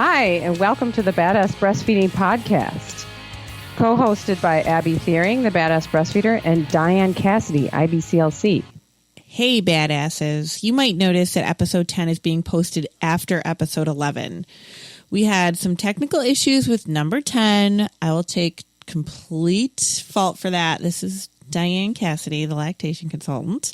Hi, and welcome to the Badass Breastfeeding Podcast, co-hosted by Abby Thiering, the Badass Breastfeeder, and Dianne Cassidy, IBCLC. Hey, badasses. You might notice that episode 10 is being posted after episode 11. We had some technical issues with number 10. I will take complete fault for that. This is Dianne Cassidy, the lactation consultant.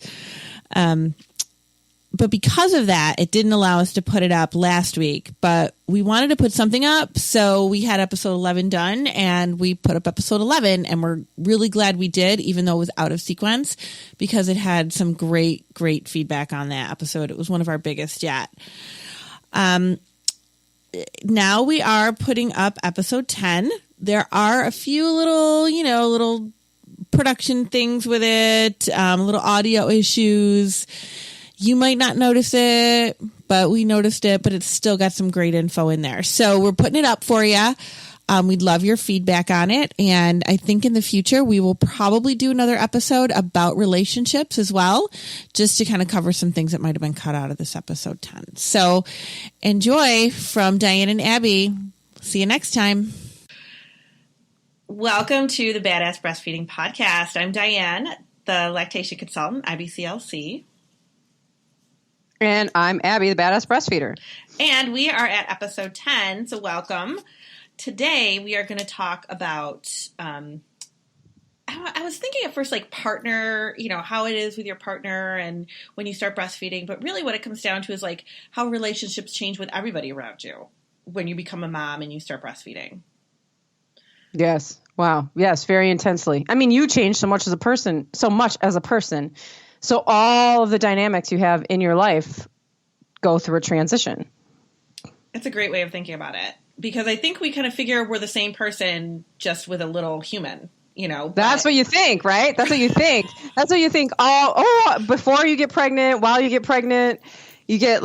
But because of that, it didn't allow us to put it up last week. But we wanted to put something up, so we had episode 11 done, and we put up episode 11, and we're really glad we did, even though it was out of sequence, because it had some great feedback on that episode. It was one of our biggest yet. Now we are putting up episode 10. There are a few little production things with it, little audio issues. You might not notice it, but we noticed it, but it's still got some great info in there. So we're putting it up for you. We'd love your feedback on it. And I think in the future, we will probably do another episode about relationships as well, just to kind of cover some things that might have been cut out of this episode 10. So enjoy from Dianne and Abby. See you next time. Welcome to the Badass Breastfeeding Podcast. I'm Dianne, the lactation consultant, IBCLC. And I'm Abby, the Badass Breastfeeder. And we are at episode 10, so welcome. Today, we are going to talk about, I was thinking at first, like partner, how it is with your partner and when you start breastfeeding. But really what it comes down to is like how relationships change with everybody around you when you become a mom and you start breastfeeding. Yes. Wow. Yes, very intensely. I mean, you change so much as a person. So all of the dynamics you have in your life go through a transition. That's a great way of thinking about it, because I think we kind of figure we're the same person just with a little human, That's what you think, right? That's what you think. That's what you think. Oh, before you get pregnant, while you get pregnant, you get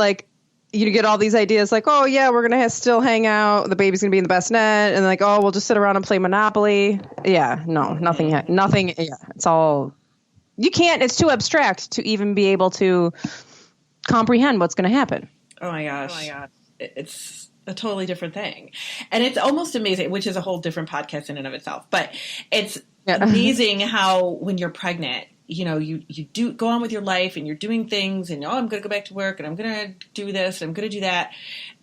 you get all these ideas like, oh yeah, we're going to still hang out. The baby's going to be in the best net. And like, oh, we'll just sit around and play Monopoly. Yeah, no, nothing. Yeah, it's all... You can't, it's too abstract to even be able to comprehend what's going to happen. Oh my gosh. It's a totally different thing. And it's almost amazing, which is a whole different podcast in and of itself. But it's amazing how when you're pregnant, you do go on with your life and you're doing things and, I'm going to go back to work and I'm going to do this and I'm going to do that.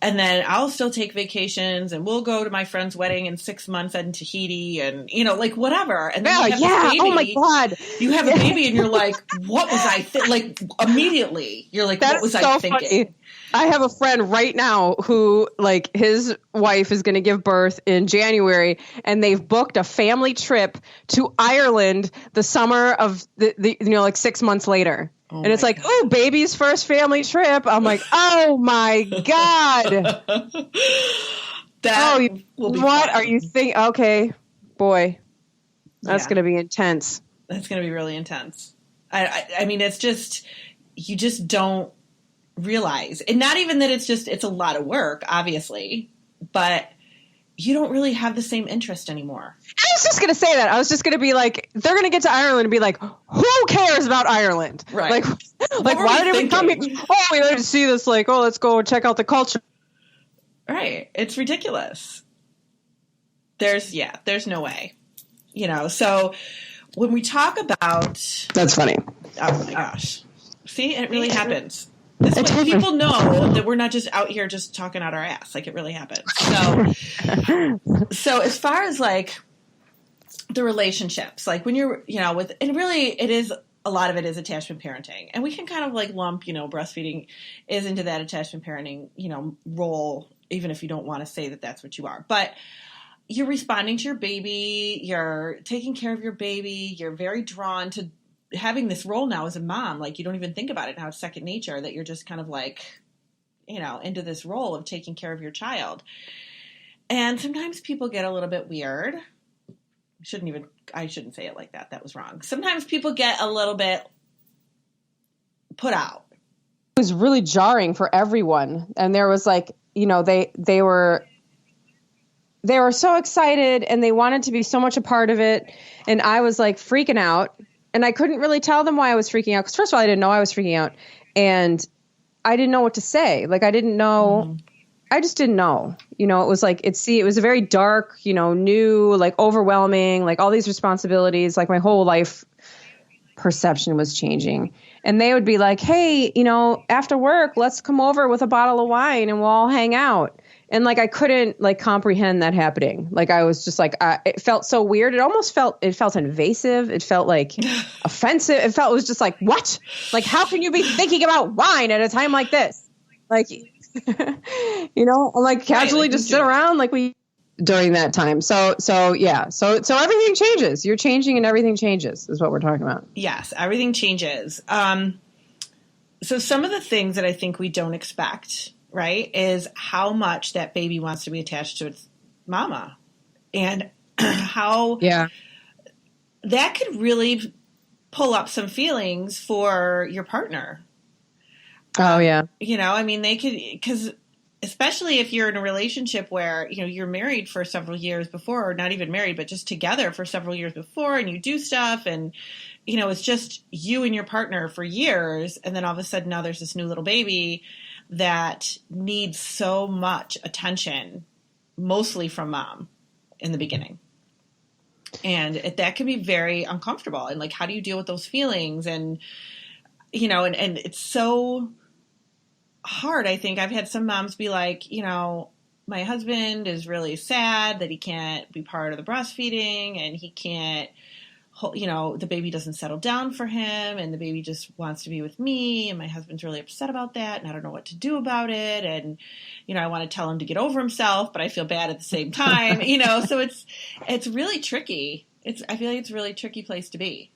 And then I'll still take vacations and we'll go to my friend's wedding in 6 months in Tahiti and, whatever. And then you have this baby. Oh my God. You have a baby and you're like, what was I immediately you're like, what was I thinking? Funny. I have a friend right now who his wife is going to give birth in January and they've booked a family trip to Ireland the summer of the 6 months later. Oh, and it's like, God. Oh, baby's first family trip. I'm like, oh my God. What are you thinking? Okay, boy, that's going to be intense. That's going to be really intense. I mean, it's just, you just don't realize, and not even that it's a lot of work, obviously, but you don't really have the same interest anymore. I was just going to say that. I was just going to be like, they're going to get to Ireland and be like, who cares about Ireland? Right. Why did we come here? Oh, we wanted to see this. Let's go check out the culture. Right. It's ridiculous. There's no way, so when we talk about. That's funny. Oh my gosh. See, it really happens. This way people know that we're not just out here just talking out our ass. It really happens. So as far as the relationships, when you're, and really it is, a lot of it is attachment parenting. And we can kind of lump, breastfeeding is into that attachment parenting, role, even if you don't want to say that that's what you are. But you're responding to your baby, you're taking care of your baby, you're very drawn to having this role now as a mom. You don't even think about it now. It's second nature that you're just kind of into this role of taking care of your child. And sometimes people get a little bit weird. I shouldn't say it like that. That was wrong. Sometimes people get a little bit put out. It was really jarring for everyone. And there was they were so excited and they wanted to be so much a part of it. And I was freaking out. And I couldn't really tell them why I was freaking out. Because first of all, I didn't know I was freaking out. And I didn't know what to say. I didn't know I just didn't know, it was like, it was a very dark, new, like overwhelming, like all these responsibilities, like my whole life perception was changing. And they would be like, hey, after work, let's come over with a bottle of wine and we'll all hang out. And like, I couldn't like comprehend that happening. Like, I was just like, it felt so weird. It felt invasive. It felt like offensive. It was just like, what? Like, how can you be thinking about wine at a time like this? Like, like casually just sit around like we during that time. So yeah. So everything changes. You're changing and everything changes is what we're talking about. Yes. Everything changes. So some of the things that I think we don't expect, right, is how much that baby wants to be attached to its mama and how that could really pull up some feelings for your partner. Oh, yeah. They could, because especially if you're in a relationship where, you're married for several years before, or not even married, but just together for several years before, and you do stuff and, it's just you and your partner for years. And then all of a sudden now there's this new little baby that needs so much attention, mostly from mom in the beginning. And that can be very uncomfortable. And like, how do you deal with those feelings? And, and it's so hard. I think I've had some moms be like, my husband is really sad that he can't be part of the breastfeeding and he can't, the baby doesn't settle down for him and the baby just wants to be with me. And my husband's really upset about that. And I don't know what to do about it. And, I want to tell him to get over himself, but I feel bad at the same time, so it's really tricky. I feel like it's a really tricky place to be.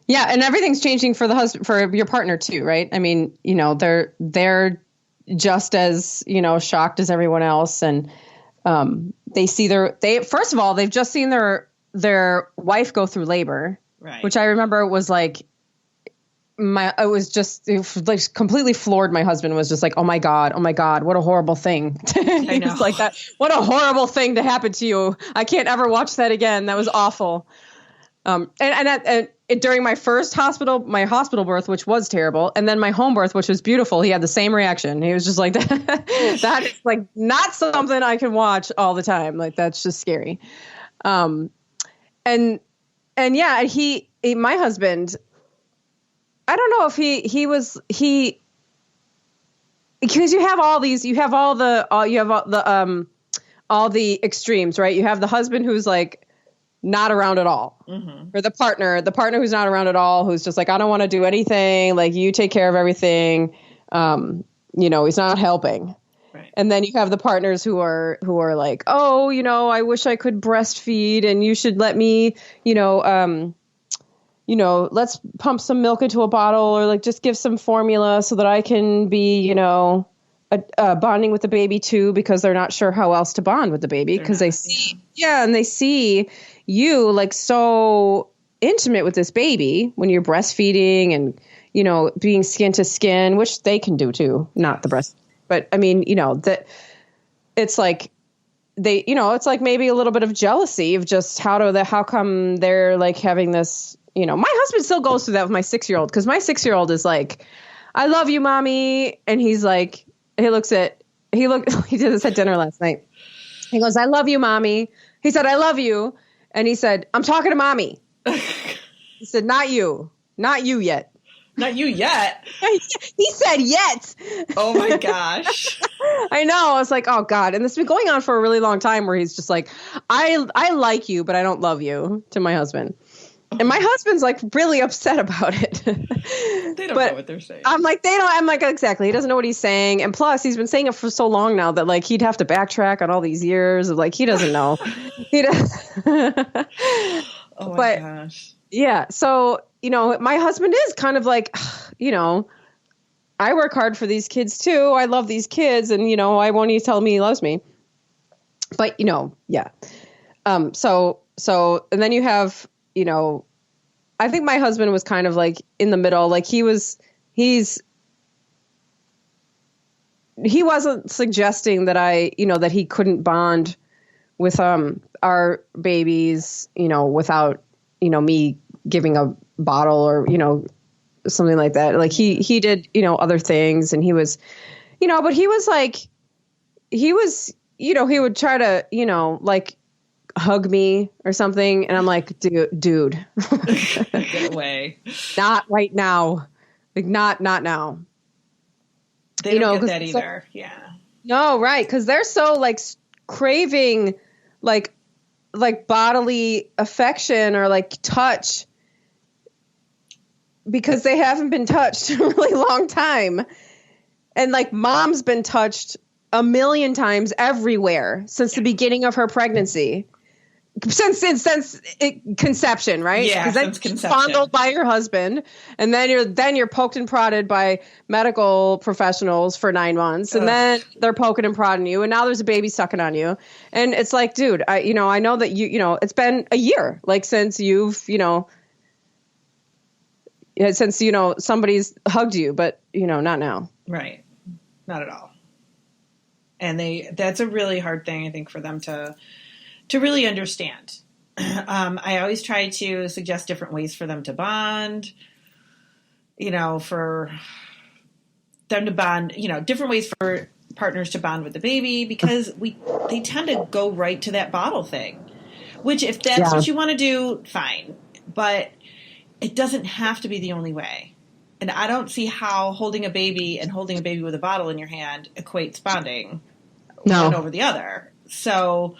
Yeah. And everything's changing for the husband, for your partner too, right? I mean, they're just as, shocked as everyone else. And, first of all, they've just seen their wife go through labor, right? Which I remember was like, it completely floored my husband. Was just like, oh my God, what a horrible thing. I know. It's like that. What a horrible thing to happen to you. I can't ever watch that again. That was awful. And during my first hospital birth, which was terrible, and then my home birth, which was beautiful, he had the same reaction. He was just like, that is like not something I can watch all the time. Like, that's just scary. And yeah, my husband, I don't know if because you have all the extremes, right? You have the husband who's like not around at all, or the partner who's not around at all, who's just like, I don't want to do anything. Like, you take care of everything. He's not helping. Right. And then you have the partners who are like, oh, I wish I could breastfeed and you should let me, let's pump some milk into a bottle, or like just give some formula so that I can be, bonding with the baby too, because they're not sure how else to bond with the baby because they see, and they see you like so intimate with this baby when you're breastfeeding and, being skin to skin, which they can do too, not the breast. But I mean, that it's like it's like maybe a little bit of jealousy of just how come they're like having this, my husband still goes through that with my 6-year-old, because my 6-year-old is like, I love you, mommy. And he's like, he did this at dinner last night. He goes, I love you, mommy. He said, I love you. And he said, I'm talking to mommy. He said, not you yet. Not you yet. He said yet. Oh my gosh. I know. I was like, oh God. And this has been going on for a really long time, where he's just like, I like you, but I don't love you, to my husband. And my husband's like really upset about it. They don't know what they're saying. I'm like, exactly. He doesn't know what he's saying. And plus he's been saying it for so long now that like he'd have to backtrack on all these years of like, he doesn't know. Oh my gosh. Yeah. So, my husband is kind of like, I work hard for these kids too. I love these kids. And, I won't even tell me he loves me. But, yeah. So, and then you have, I think my husband was kind of like in the middle. Like he wasn't suggesting that that he couldn't bond with, our babies, without, me giving a bottle or, something like that. Like he did, other things, and he was, but he was like, he was, he would try to, like hug me or something. And I'm like, dude, Get away. not right now. Like not now. They don't get that either. Yeah. No, right. Cause they're so like craving like bodily affection or like touch because they haven't been touched in a really long time. And like mom's been touched a million times everywhere since the beginning of her pregnancy. Since conception, right? Yeah, because then since conception. Fondled by your husband, and then you're poked and prodded by medical professionals for 9 months, and then they're poking and prodding you, and now there's a baby sucking on you, and it's like, dude, I know that it's been a year, like since you've since somebody's hugged you, but not now, right? Not at all. And that's a really hard thing, I think, for them to really understand. I always try to suggest different ways for them to bond, for them to bond, different ways for partners to bond with the baby, because they tend to go right to that bottle thing, which if that's what you want to do, fine. But it doesn't have to be the only way. And I don't see how holding a baby with a bottle in your hand equates bonding one over the other. So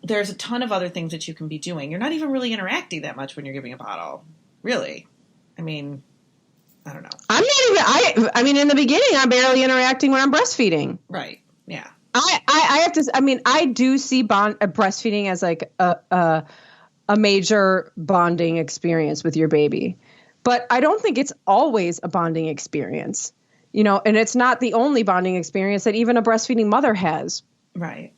there's a ton of other things that you can be doing. You're not even really interacting that much when you're giving a bottle. Really. I mean, I don't know. I'm not even, I mean, in the beginning, I'm barely interacting when I'm breastfeeding. Right. Yeah. I have to, I mean, I do see breastfeeding as like a major bonding experience with your baby, but I don't think it's always a bonding experience, and it's not the only bonding experience that even a breastfeeding mother has. Right.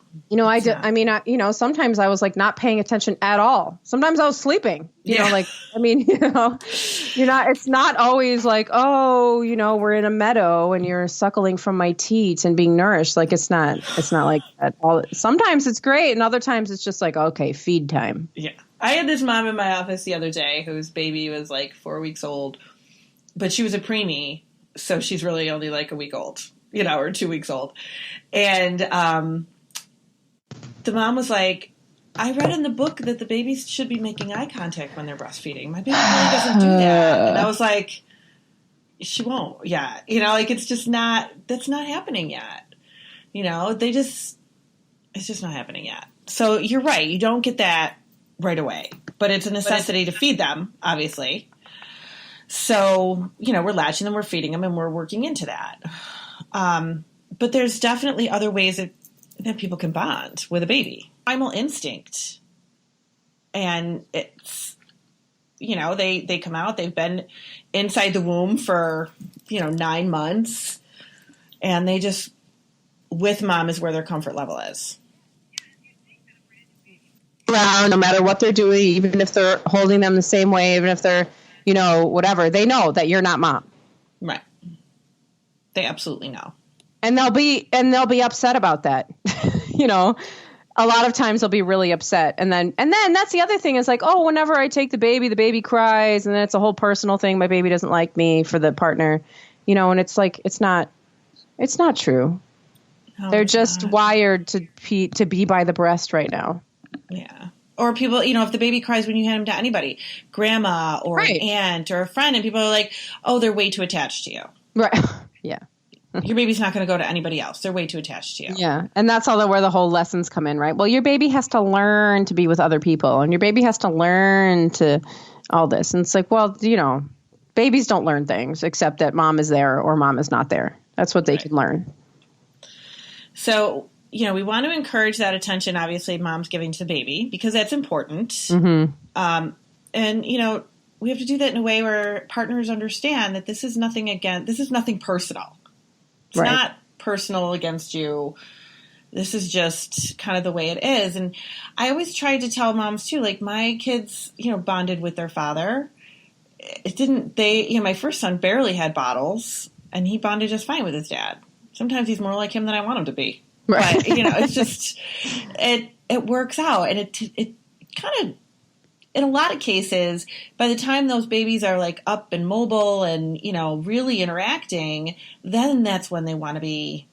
Sometimes I was like not paying attention at all. Sometimes I was sleeping, it's not always like, oh, we're in a meadow and you're suckling from my teats and being nourished. Like, it's not like that. Sometimes it's great. And other times it's just like, okay, feed time. Yeah. I had this mom in my office the other day whose baby was like 4 weeks old, but she was a preemie. So she's really only like a week old, or 2 weeks old. And, the mom was like, I read in the book that the babies should be making eye contact when they're breastfeeding. My baby really doesn't do that. And I was like, she won't yet. It's just that's not happening yet. It's just not happening yet. So you're right. You don't get that right away. But it's a necessity to feed them, obviously. So, we're latching them, we're feeding them, and we're working into that. But there's definitely other ways that people can bond with a baby. Primal instinct. And it's, they come out, they've been inside the womb for, 9 months, and they just, with mom is where their comfort level is. Around, no matter what they're doing, even if they're holding them the same way, even if they're, whatever, they know that you're not mom. Right. They absolutely know. And they'll be upset about that. A lot of times they'll be really upset. And then that's the other thing is like, oh, whenever I take the baby cries, and then it's a whole personal thing. My baby doesn't like me for the partner, and it's like, it's not true. No, they're just wired to be by the breast right now. Yeah. Or people, if the baby cries when you hand him to anybody, grandma or an aunt or a friend, and people are like, oh, they're way too attached to you. Right. Yeah. Your baby's not going to go to anybody else. They're way too attached to you. Yeah. And that's where the whole lessons come in, right? Well, your baby has to learn to be with other people, and your baby has to learn to all this. And it's like, well, babies don't learn things except that mom is there or mom is not there. That's what they can learn. So, we want to encourage that attention, obviously, mom's giving to the baby, because that's important. Mm-hmm. And, we have to do that in a way where partners understand that this is nothing personal. It's not personal against you. This is just kind of the way it is. And I always try to tell moms too, like my kids, bonded with their father. My first son barely had bottles, and he bonded just fine with his dad. Sometimes he's more like him than I want him to be. Right. But, it's just, it works out. And it kind of, in a lot of cases, by the time those babies are like up and mobile and, really interacting, then that's when they want to be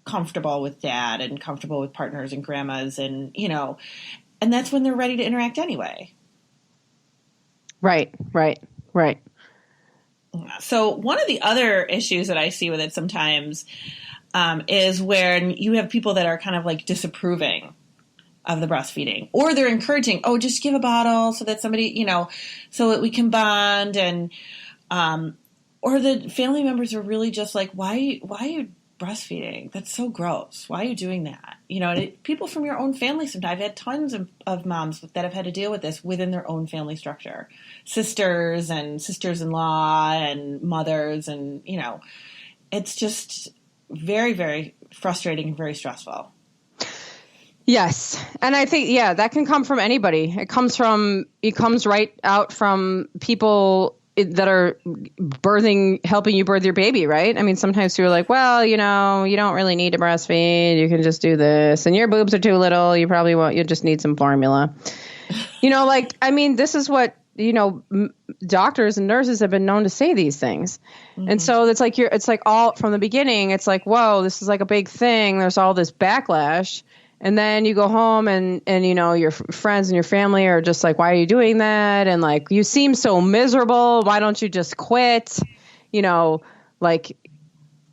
comfortable with dad and comfortable with partners and grandmas and, you know, and that's when they're ready to interact anyway. Right. So one of the other issues that I see with it sometimes is when you have people that are kind of like disapproving of the breastfeeding, or they're encouraging, oh, just give a bottle so that somebody, you know, so that we can bond. And, or the family members are really just like, why are you breastfeeding? That's so gross. Why are you doing that? You know, and people from your own family sometimes. I've had tons of moms that have had to deal with this within their own family structure. Sisters and sisters-in-law and mothers. And, you know, it's just very, very frustrating and very stressful. Yes. And I think, that can come from anybody. It comes right out from people that are helping you birth your baby, right? I mean, sometimes you're like, well, you know, you don't really need to breastfeed. You can just do this. And your boobs are too little. You probably you just need some formula. You know, like, I mean, this is what, you know, doctors and nurses have been known to say these things. Mm-hmm. And so it's like all from the beginning, it's like, whoa, this is like a big thing. There's all this backlash. And then you go home and you know, your friends and your family are just like, why are you doing that? And like, you seem so miserable. Why don't you just quit? You know, like,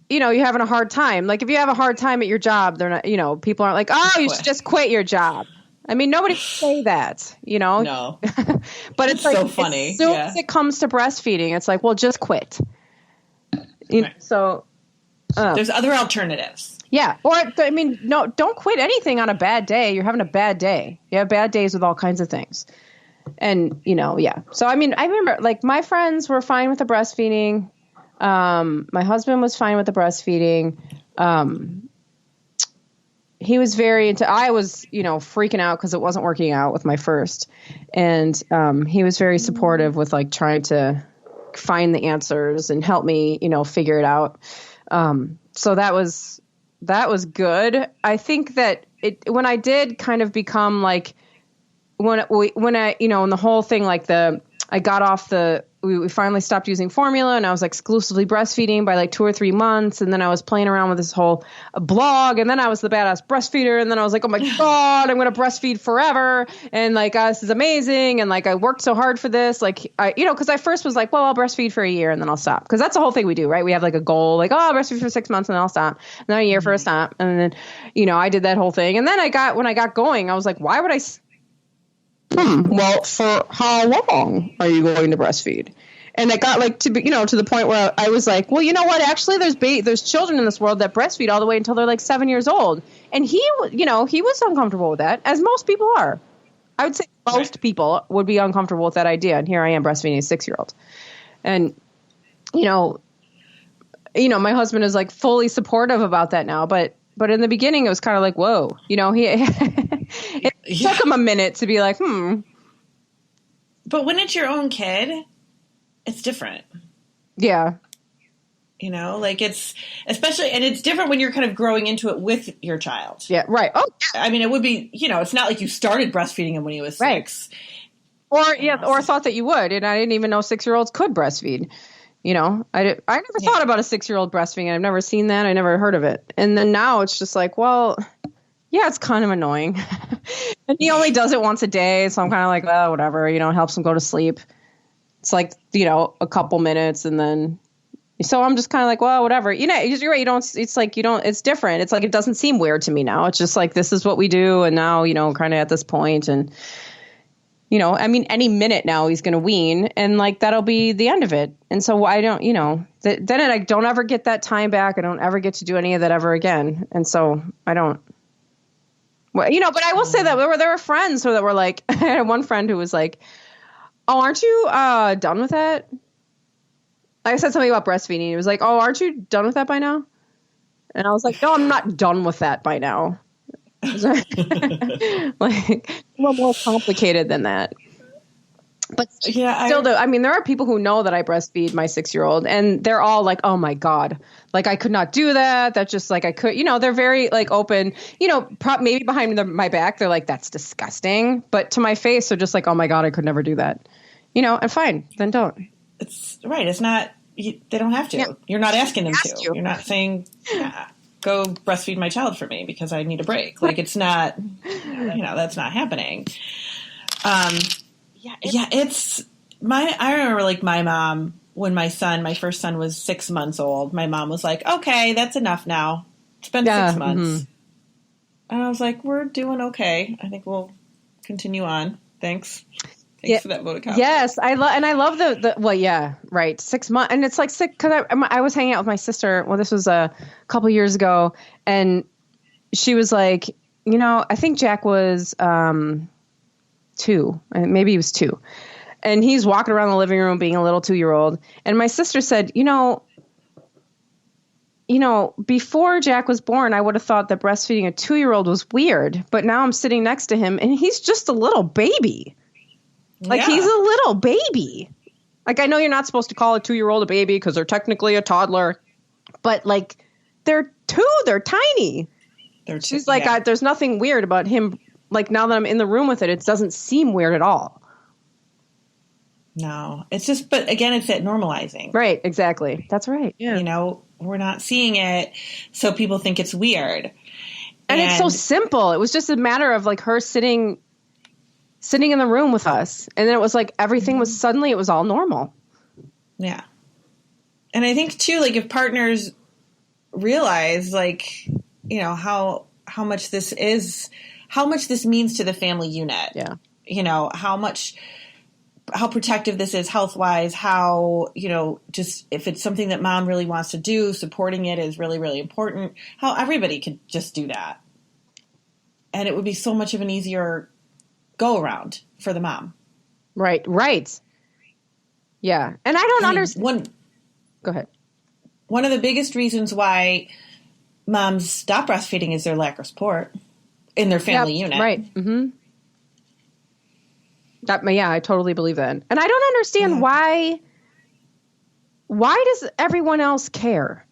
you know, you're having a hard time. Like if you have a hard time at your job, they're not, you know, people aren't like, oh, you should just quit your job. I mean, nobody can say that, you know? No. But it's like, so funny. As soon as it comes to breastfeeding, it's like, well, just quit. You know, so. There's other alternatives. Yeah. Or, I mean, no, don't quit anything on a bad day. You're having a bad day. You have bad days with all kinds of things. And, you know, yeah. So, I mean, I remember, like, my friends were fine with the breastfeeding. My husband was fine with the breastfeeding. He was I was, you know, freaking out because it wasn't working out with my first. And he was very supportive with, like, trying to find the answers and help me, you know, figure it out. So that was good. I think that when I did kind of become like, when I, you know, and the whole thing, like I got off we finally stopped using formula and I was exclusively breastfeeding by like 2 or 3 months. And then I was playing around with this whole blog, and then I was the badass breastfeeder. And then I was like, oh my God, I'm going to breastfeed forever. And like, this is amazing. And like, I worked so hard for this. Like, you know, cause I first was like, well, I'll breastfeed for a year and then I'll stop. Cause that's the whole thing we do, right? We have like a goal, like, oh, I'll breastfeed for 6 months and then I'll stop. And then a year for a stop. And then, you know, I did that whole thing. And then when I got going, I was like, why would I well, for how long are you going to breastfeed? And it got like to the point where I was like, well, you know what? Actually, there's children in this world that breastfeed all the way until they're like 7 years old. And he was uncomfortable with that, as most people are. I would say most people would be uncomfortable with that idea. And here I am breastfeeding a 6-year-old. And, you know, my husband is like fully supportive about that now. But in the beginning, it was kind of like, whoa, you know, it took him a minute to be like, But when it's your own kid, it's different. Yeah. You know, like it's especially, and it's different when you're kind of growing into it with your child. Yeah. Right. Oh, yeah. I mean, it would be, you know, it's not like you started breastfeeding him when he was 6. Right. Or thought that you would. And I didn't even know 6-year-olds could breastfeed. You know, I never thought about a 6-year-old breastfeeding. I've never seen that. I never heard of it. And then now it's just like, well, yeah, it's kind of annoying. And he only does it once a day. So I'm kind of like, well, whatever, you know, it helps him go to sleep. It's like, you know, a couple minutes. And then, so I'm just kind of like, well, whatever, you know, you're right. It's different. It's like, it doesn't seem weird to me now. It's just like, this is what we do. And now, you know, kind of at this point, and, you know, I mean, any minute now he's going to wean, and like, that'll be the end of it. And so I don't, you know, then I don't ever get that time back. I don't ever get to do any of that ever again. And so I don't, well, you know, but I will say that there were friends that were like, I had one friend who was like, oh, aren't you done with that? I said something about breastfeeding. He was like, oh, aren't you done with that by now? And I was like, no, I'm not done with that by now. Like, a little more complicated than that. But yeah, still, I mean, there are people who know that I breastfeed my 6-year-old, and they're all like, oh my God, like I could not do that. That's just like, I could, you know, they're very like open, you know, maybe behind my back, they're like, that's disgusting. But to my face, they're just like, oh my God, I could never do that. You know, and fine, then don't. It's right. It's not, they don't have to. Yeah. You're not asking them to. You're not saying, yeah. go breastfeed my child for me because I need a break. Like, it's not, that's not happening. I remember like my mom, when my first son was 6 months old, my mom was like, okay, that's enough now. It's been 6 months. Mm-hmm. And I was like, we're doing okay. I think we'll continue on. Thanks for that vote of confidence. Yes, I love the 6 months, and it's like sick because I was hanging out with my sister. Well, this was a couple years ago, and she was like, I think Jack was 2, maybe he was 2, and he's walking around the living room being a little 2-year-old, and my sister said, before Jack was born, I would have thought that breastfeeding a 2-year-old was weird, but now I'm sitting next to him and he's just a little baby. Like, he's a little baby. Like, I know you're not supposed to call a 2-year-old a baby because they're technically a toddler, but like, they're 2, they're tiny. She's like, there's nothing weird about him. Like, now that I'm in the room with it doesn't seem weird at all. No, it's just, but again, it's that normalizing. Right. Exactly. That's right. Yeah. We're not seeing it, so people think it's weird. And it's so simple. It was just a matter of like her sitting in the room with us. And then it was like everything was suddenly, it was all normal. Yeah. And I think too, like if partners realize like, how much this means to the family unit. Yeah. How protective this is health-wise, how, just if it's something that mom really wants to do, supporting it is really, really important, how everybody could just do that. And it would be so much of an easier go-around for the mom. Right. Yeah. And I don't understand. Go ahead. One of the biggest reasons why moms stop breastfeeding is their lack of support in their family unit. Right. Mm-hmm. I totally believe that. And I don't understand why does everyone else care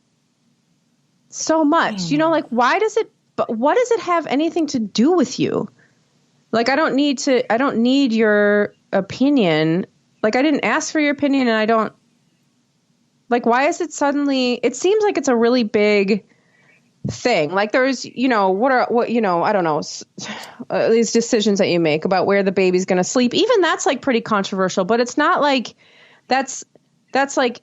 so much? What does it have anything to do with you? Like, I don't need your opinion. Like, I didn't ask for your opinion, and I don't, like, why is it suddenly, it seems like it's a really big thing. Like, there's, I don't know, these decisions that you make about where the baby's going to sleep. Even that's like pretty controversial, but it's not like that's like,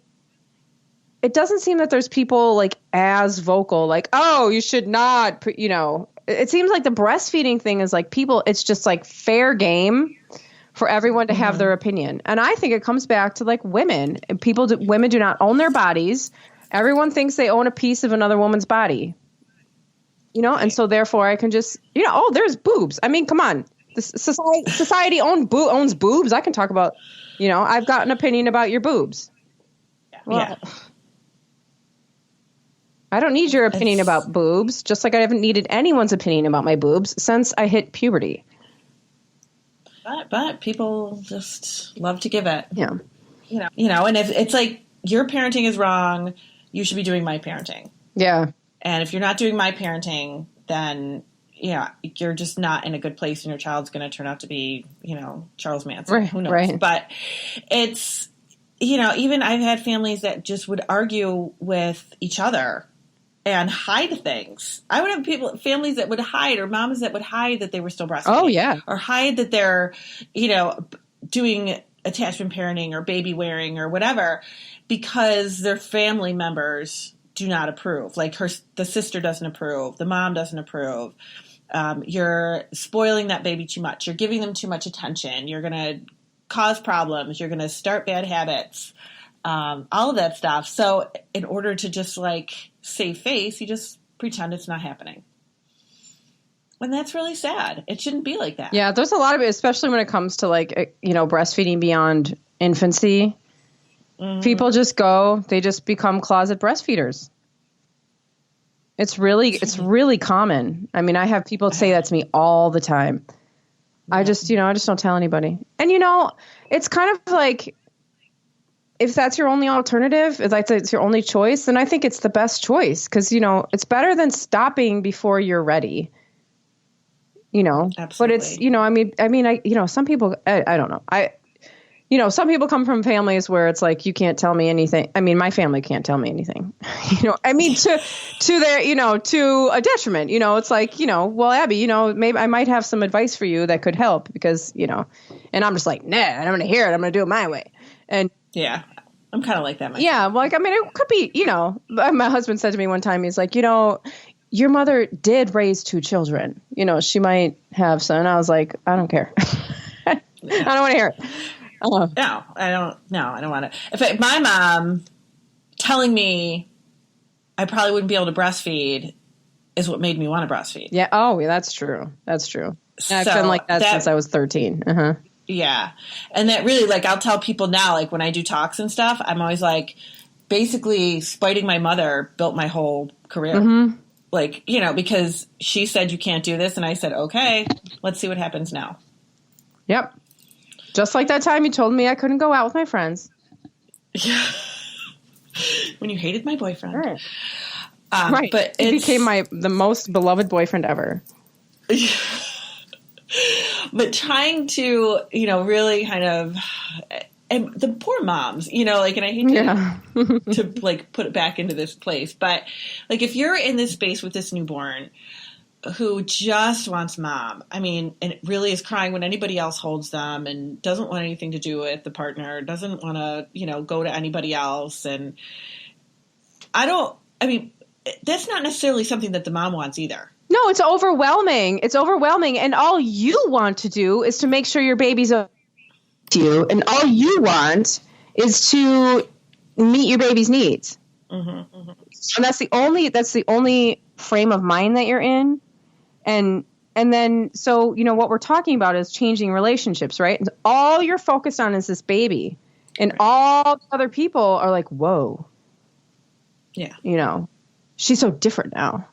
it doesn't seem that there's people like as vocal, like, oh, you should not, it seems like the breastfeeding thing is like people, it's just like fair game for everyone to have their opinion. And I think it comes back to like women. Women do not own their bodies. Everyone thinks they own a piece of another woman's body. And so therefore I can just, there's boobs. I mean, come on. This society owns boobs. I can talk about, I've got an opinion about your boobs. Well, I don't need your opinion about boobs, just like I haven't needed anyone's opinion about my boobs since I hit puberty. But people just love to give it. Yeah. And if it's like your parenting is wrong, you should be doing my parenting. Yeah. And if you're not doing my parenting, then, you're just not in a good place and your child's going to turn out to be, Charles Manson. Right, who knows? Right. But it's, even I've had families that just would argue with each other and hide things. I would have families that would hide, or moms that would hide that they were still breastfeeding. Oh, yeah. Or hide that they're, doing attachment parenting or baby wearing or whatever, because their family members do not approve. Like the sister doesn't approve. The mom doesn't approve. You're spoiling that baby too much. You're giving them too much attention. You're going to cause problems. You're going to start bad habits. All of that stuff. So in order to just like save face, you just pretend it's not happening. And that's really sad. It shouldn't be like that. Yeah, there's a lot of it, especially when it comes to like, breastfeeding beyond infancy. Mm-hmm. People just they just become closet breastfeeders. It's really common. I mean, I have people say that to me all the time. Yeah. I just don't tell anybody. And, it's kind of like, if that's your only alternative, if it's your only choice, then I think it's the best choice. Cause it's better than stopping before you're ready. Absolutely. But it's, some people, I don't know. some people come from families where it's like, you can't tell me anything. I mean, my family can't tell me anything, I mean, to their, to a detriment, it's like, well, Abby, maybe I might have some advice for you that could help because, and I'm just like, nah, I'm going to hear it. I'm going to do it my way. And yeah, I'm kind of like that myself. Yeah. Well, like, I mean, it could be, my husband said to me one time, he's like, your mother did raise 2 children, she might have some. And I was like, I don't care. I don't want to hear it. No, I don't want to. If my mom telling me I probably wouldn't be able to breastfeed is what made me want to breastfeed. Yeah. Oh, yeah, that's true. That's true. And I've been like that since I was 13. Uh-huh. Yeah. And that really, like, I'll tell people now, like, when I do talks and stuff, I'm always like, basically spiting my mother built my whole career. Mm-hmm. Like, because she said you can't do this. And I said, okay, let's see what happens now. Yep. Just like that time you told me I couldn't go out with my friends. Yeah. When you hated my boyfriend. Right. Right. But it became the most beloved boyfriend ever. But trying to, really kind of, and the poor moms, like, and I hate to like put it back into this place, but like, if you're in this space with this newborn who just wants mom, I mean, and it really is crying when anybody else holds them and doesn't want anything to do with the partner, doesn't want to, go to anybody else. And that's not necessarily something that the mom wants either. No, it's overwhelming. It's overwhelming. And all you want to do is to make sure your baby's okay with you. And all you want is to meet your baby's needs. Mm-hmm, mm-hmm. And that's the only frame of mind that you're in. And then, so, what we're talking about is changing relationships, right? And all you're focused on is this baby. And all the other people are like, whoa. Yeah. She's so different now.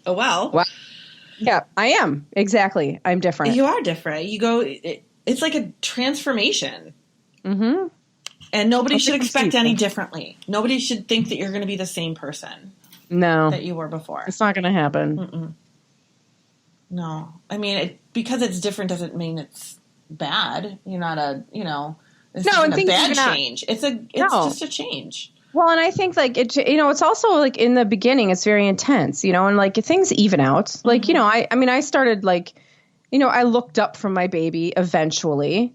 Oh, well. Wow. Yeah, I am. Exactly. I'm different. You are different. You go, it's like a transformation. Mm-hmm. And nobody should expect any differently. Nobody should think that you're going to be the same person. No. That you were before. It's not going to happen. Mm-mm. No. I mean, because it's different doesn't mean it's bad. You're not it's not a bad change. It's just a change. Well, and I think like it's also like in the beginning, it's very intense, and like things even out. Mm-hmm. Like, I started like, I looked up from my baby eventually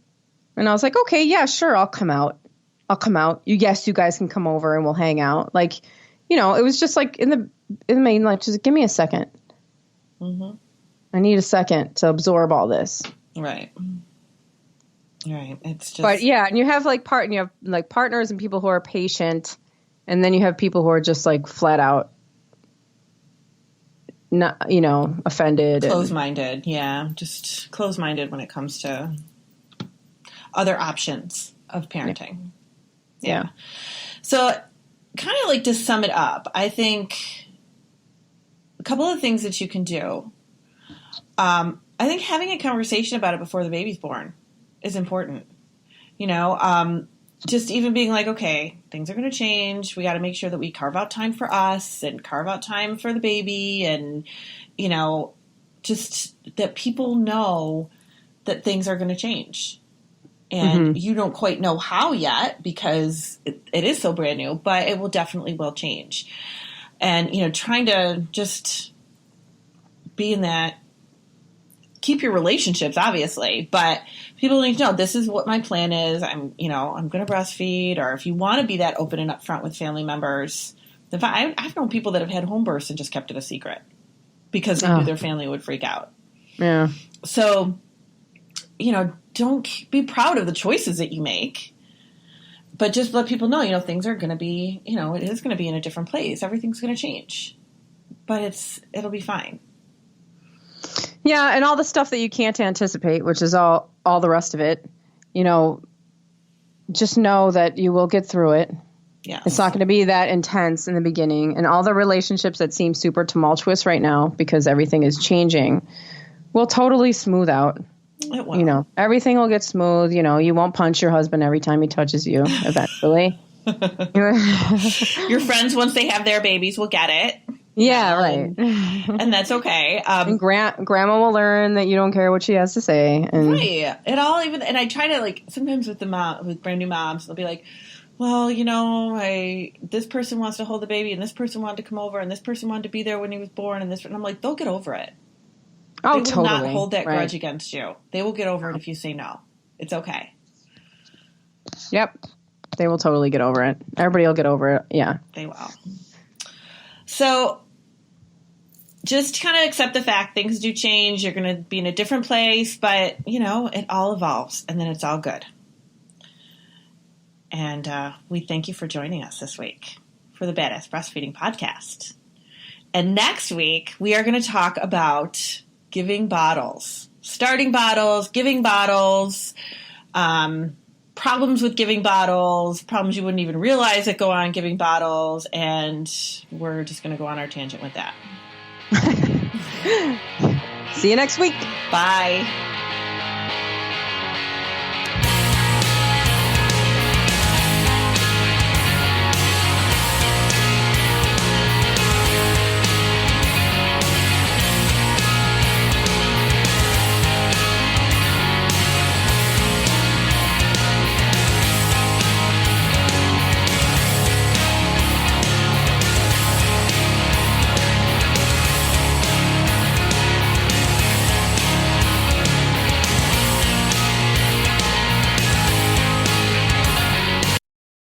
and I was like, okay, yeah, sure. I'll come out. Yes, you guys can come over and we'll hang out. Like, it was just like in the main, like, just give me a second. Mm-hmm. I need a second to absorb all this. Right. Right. It's just, but yeah. And you have partners and people who are patient. And then you have people who are just like flat out, not, offended. Close-minded. Yeah. Just close-minded when it comes to other options of parenting. Yeah. So kind of like to sum it up, I think a couple of things that you can do. I think having a conversation about it before the baby's born is important. Just even being like, okay, things are going to change. We got to make sure that we carve out time for us and carve out time for the baby. And, just that people know that things are going to change. And you don't quite know how yet because it is so brand new, but it will change. And, trying to just be in that, keep your relationships, obviously, but people need to know this is what my plan is. I'm going to breastfeed, or if you want to be that open and upfront with family members. I've known people that have had home births and just kept it a secret because they knew their family would freak out. Yeah. So, don't be proud of the choices that you make, but just let people know, things are going to be, it is going to be in a different place. Everything's going to change, but it'll be fine. Yeah, and all the stuff that you can't anticipate, which is all the rest of it, just know that you will get through it. Yeah. It's not going to be that intense in the beginning. And all the relationships that seem super tumultuous right now because everything is changing will totally smooth out. It will. Everything will get smooth. You won't punch your husband every time he touches you eventually. Your friends, once they have their babies, will get it. Yeah, right. And that's okay. And grandma will learn that you don't care what she has to say. And right. And I try to, like, sometimes with brand new moms, they'll be like, well, this person wants to hold the baby, and this person wanted to come over, and this person wanted to be there when he was born, and I'm like, they'll get over it. Oh, they will totally. not hold that grudge against you. They will get over it if you say no. It's okay. Yep. They will totally get over it. Everybody will get over it. Yeah. They will. So just kind of accept the fact things do change. You're going to be in a different place, but, it all evolves, and then it's all good. And we thank you for joining us this week for the Badass Breastfeeding Podcast. And next week, we are going to talk about giving bottles, starting bottles, giving bottles, problems with giving bottles, problems you wouldn't even realize that go on giving bottles, and we're just going to go on our tangent with that. See you next week. Bye.